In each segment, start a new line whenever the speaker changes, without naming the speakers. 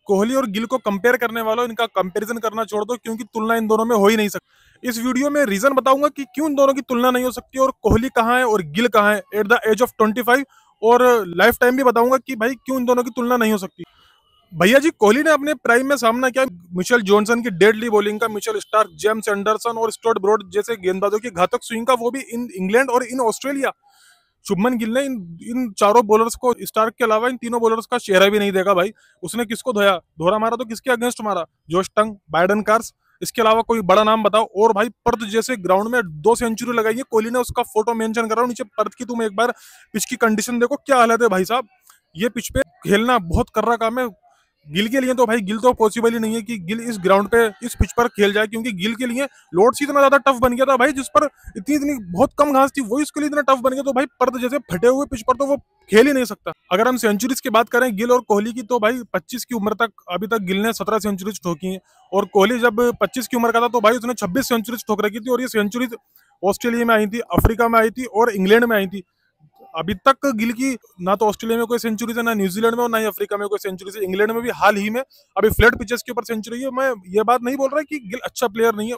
कोहली और गिल को कंपेयर करने वालों, इनका कंपैरिजन करना छोड़ दो, क्योंकि तुलना इन दोनों में हो ही नहीं सकती। इस वीडियो में रीजन बताऊंगा कि क्यों इन दोनों की तुलना नहीं हो सकती, और कोहली कहाँ है और गिल कहाँ है एट द एज ऑफ 25, और लाइफ टाइम भी बताऊंगा कि भाई क्यों इन दोनों की तुलना नहीं हो सकती। भैया जी, कोहली ने अपने प्राइम में सामना किया मिचेल जॉनसन की डेडली बॉलिंग का, मिचेल स्टार्क, जेम्स एंडरसन और स्टुअर्ट ब्रॉड जैसे गेंदबाजों की घातक स्विंग का, वो भी इन इंग्लैंड और इन ऑस्ट्रेलिया। शुभमन गिल ने इन इन चारों बॉलर्स को, स्टार्क के अलावा इन तीनों बॉलर्स का चेहरा भी नहीं देखा भाई। उसने किसको धोया, धोरा मारा तो किसके अगेंस्ट मारा? जोश टंग, बाइडन कार्स। इसके अलावा कोई बड़ा नाम बताओ। और भाई पर्थ जैसे ग्राउंड में 2 सेंचुरी लगाई है कोहली ने, उसका फोटो मेंशन कर रहा हूँ नीचे। पर्थ की तुम एक बार पिच की कंडीशन देखो, क्या हालत है भाई साहब। ये पिच पे खेलना बहुत कर्रा काम है गिल के लिए। तो भाई गिल तो पॉसिबल ही नहीं है कि गिल इस ग्राउंड पे इस पिच पर खेल जाए, क्योंकि गिल के लिए लॉर्ड्स इतना ज्यादा टफ बन गया था भाई, जिस पर इतनी इतनी बहुत कम घास थी, वो इसके लिए इतना टफ बन गया। तो भाई पर्द जैसे फटे हुए पिच पर तो वो खेल ही नहीं सकता। अगर हम सेंचुरीज की बात करें गिल और कोहली की, तो भाई 25 की उम्र तक अभी तक गिल ने 17 सेंचुरीज ठोकी हैं, और कोहली जब 25 की उम्र का था तो भाई उसने 26 सेंचुरीज ठोक रखी थी। और ये सेंचुरीज ऑस्ट्रेलिया में आई थी, अफ्रीका में आई थी और इंग्लैंड में आई थी। अभी तक गिल की ना तो ऑस्ट्रेलिया में कोई सेंचुरी है, ना न्यूजीलैंड में, और ना ही अफ्रीका में कोई सेंचुरी है। इंग्लैंड में भी हाल ही में अभी फ्लैट पिचेस के ऊपर सेंचुरी है। मैं ये बात नहीं बोल रहा कि गिल अच्छा प्लेयर नहीं है,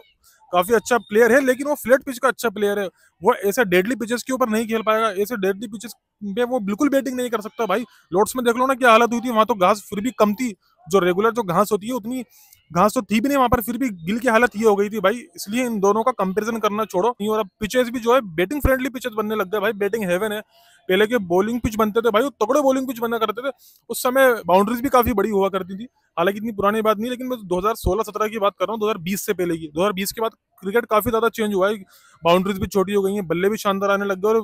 काफी अच्छा प्लेयर है, लेकिन वो फ्लैट पिच का अच्छा प्लेयर है। वो ऐसे डेडली पिचेस के ऊपर नहीं खेल पाएगा, ऐसे डेडली पिचेस पे वो बिल्कुल बैटिंग नहीं कर सकता भाई। लॉर्ड्स में देख लो ना क्या हालत हुई थी, वहां तो घास फिर भी कम थी, जो रेगुलर जो घास होती है उतनी घास तो थी भी नहीं वहां पर, फिर भी गिल की हालत ये हो गई थी भाई। इसलिए इन दोनों का कंपैरिजन करना छोड़ो। और अब पिचेस भी जो है बैटिंग फ्रेंडली पिचेस बनने लग गए भाई, बैटिंग हेवन है। पहले के बॉलिंग पिच बनते थे भाई, वो तगड़े बॉलिंग पिच बना करते थे। उस समय बाउंड्रीज भी काफी बड़ी हुआ करती थी। हालांकि इतनी पुरानी बात नहीं, लेकिन मैं 2016-17 की बात कर रहा हूँ, 2020 से पहले की। 2020 के बाद क्रिकेट काफी ज्यादा चेंज हुआ है, बाउंड्रीज भी छोटी हो गई हैं, बल्ले भी शानदार आने लग गए, और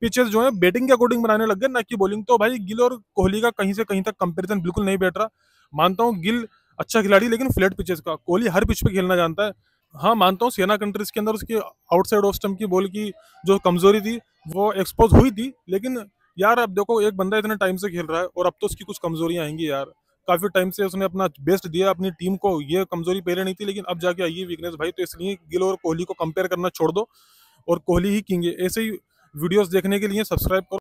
पिचेस जो है बैटिंग के अकॉर्डिंग बनाने लग गए, ना कि बॉलिंग। तो भाई गिल और कोहली का कहीं से कहीं तक कंपैरिजन बिल्कुल नहीं बैठ रहा। मानता हूँ गिल अच्छा खिलाड़ी, लेकिन फ्लैट पिचेस का। कोहली हर पिच पे खेलना जानता है। हाँ मानता हूँ सेना कंट्रीज के अंदर उसकी आउटसाइड ऑफ स्टंप की बॉल की जो कमजोरी थी वो एक्सपोज हुई थी, लेकिन यार अब देखो एक बंदा इतने टाइम से खेल रहा है और अब तो उसकी कुछ कमजोरियां आएंगी यार। काफी टाइम से उसने अपना बेस्ट दिया अपनी टीम को, ये कमजोरी पहले नहीं थी, लेकिन अब जाके आई है वीकनेस भाई। तो इसलिए गिल और कोहली को कंपेयर करना छोड़ दो, और कोहली ही किंग है। ऐसे ही वीडियोस देखने के लिए सब्सक्राइब करो।